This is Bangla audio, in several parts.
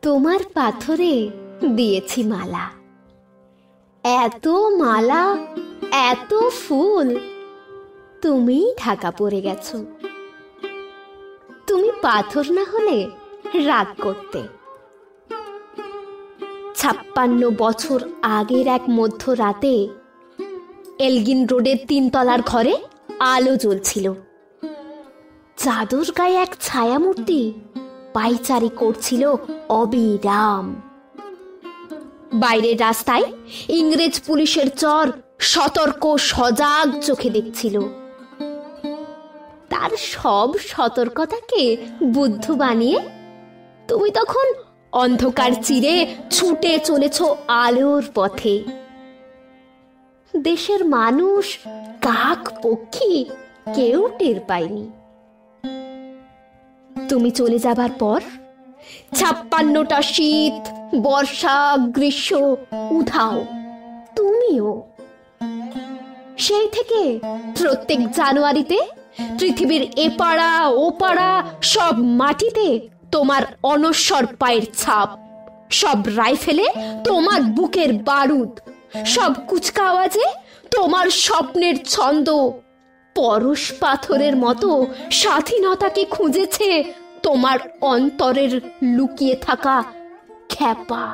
তোমার পাথরে দিয়েছি মালা, এত মালা, এত ফুল, তুমিই ঢাকা পড়ে গেছো। তুমি পাথর না হলে রাগ করতে। 56 বছর আগের এক মধ্যরাতে এলগিন রোডের 3 তলার ঘরে আলো জ্বলছিল। চাদর গায়ে এক ছায়ামূর্তি পায়চারি করছিল অবিরাম। বাইরের রাস্তায় ইংরেজ পুলিশের চর সতর্ক সজাগ চোখে দেখছিল। তার সব সতর্কতাকে বুদ্ধ বানিয়ে তুমি তখন অন্ধকার চিরে ছুটে চলেছ আলোর পথে। দেশের মানুষ, কাক পক্ষী কেউ টের পায়নি। তুমি চলে যাবার পর 56টা শীত, বর্ষা, গ্রীষ্ম, উধাও, তুমিও। সেই থেকে প্রত্যেক জানুয়ারিতে পৃথিবীর এপাড়া ওপাড়া সব মাটিতে তোমার অনশ্বর পায়ের ছাপ, সব রাইফেলে তোমার বুকের বারুদ, সব কুচকাওয়াজে তোমার স্বপ্নের ছন্দ পরশ পাথরের মতো স্বাধীনতাকে খুঁজেছে তোমার অন্তরের লুকিয়ে থাকা খ্যাপা।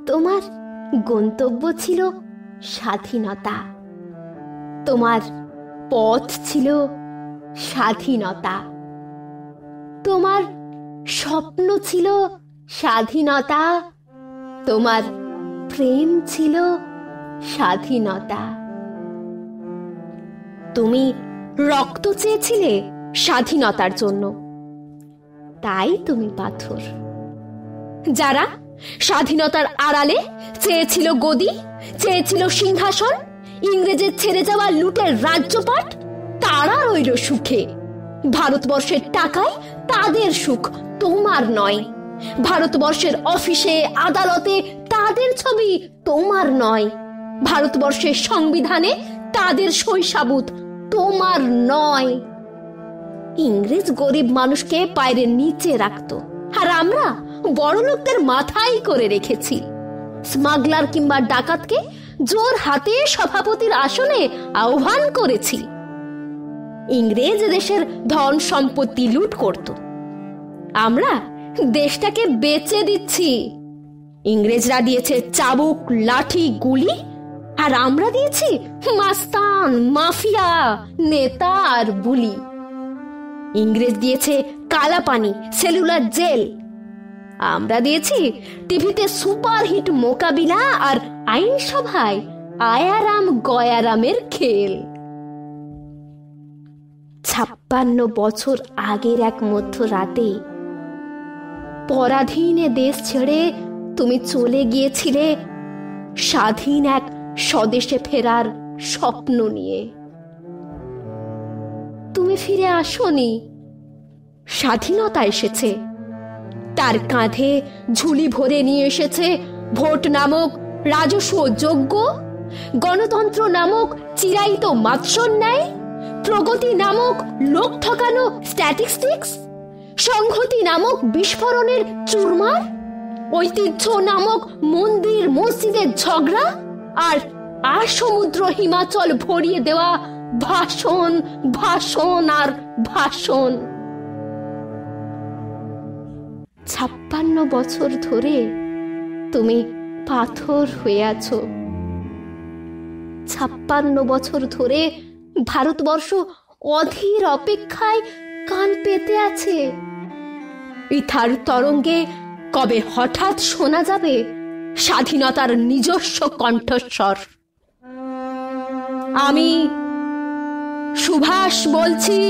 তোমার গন্তব্য ছিল স্বাধীনতা, তোমার পথ ছিল স্বাধীনতা, তোমার স্বপ্ন ছিল স্বাধীনতা, তোমার প্রেম ছিল স্বাধীনতা। তুমি রক্ত চেয়েছিলে স্বাধীনতার জন্য, তাই তুমি পাথর। যারা স্বাধীনতার আড়ালে চেয়েছিল গদি, চেয়েছিল সিংহাসন, ইংরেজের ছেড়ে যাওয়া লুটের রাজ্যপাট, তারা রইল সুখে। ভারতবর্ষের টাকায় তাদের সুখ, তোমার নয়। ভারতবর্ষের অফিসে আদালতে তাদের ছবি, তোমার নয়। ভারতবর্ষের সংবিধানে তাদের শৈশাবুত, তোমার নয়। ইংরেজ গরিব মানুষকে পায়ের নিচে রাখত, আর আমরা বড়লোকদের মাথায় করে রেখেছি। স্মাগলার কিংবা ডাকাতকে জোর হাতে সভাপতির আসনে আহ্বান করেছি। ইংরেজ দেশের ধন সম্পত্তি লুট করত, আমরা দেশটাকে বেচে দিচ্ছি। ইংরেজরা দিয়েছে চাবুক, লাঠি, গুলি, আর আমরা দিয়েছি মাস্তান, মাফিয়া, নেতা আর বুলি। ইংরেজ দিয়েছে কালা পানি, সেলুলার জেল, আমরা দিয়েছি টিভিতে সুপারহিট মোকাবিলা আর আইনসভায় আয়ারাম গয়ারামের খেল। 56 বছর আগের এক মধ্যরাতে পরাধীনে দেশ ছেড়ে তুমি চলে গিয়েছিলে স্বাধীন এক স্বদেশে ফেরার স্বপ্ন নিয়ে। তুমি ফিরে আসোনি, স্বাধীনতা এসেছে। তার কাঁধে ঝুলি ভরে নিয়ে এসেছে ভোট নামক রাজস্ব যোগ্য, গণতন্ত্র নামক চিরায়িত মাৎসন্যায়, প্রগতি নামক লোক ঠকানো স্ট্যাটিস্টিক্স, সংহতি নামক বিস্ফোরণের চুরমার, ঐতিহ্য নামক মন্দির মসজিদের ঝগড়া, আর সমুদ্র হিমাচল ভরিয়ে দেওয়া ভাষণ, ভাষণ আর ভাষণ। 56 বছর ধরে তুমি পাথর হয়ে আছো। 56 বছর ধরে ভারতবর্ষ অধীর অপেক্ষায় কান পেতে আছে। ইথার তরঙ্গে কবে হঠাৎ শোনা যাবে স্বাধীনতার নিজস্ব কণ্ঠস্বর। আমি সুভাষ বলছি।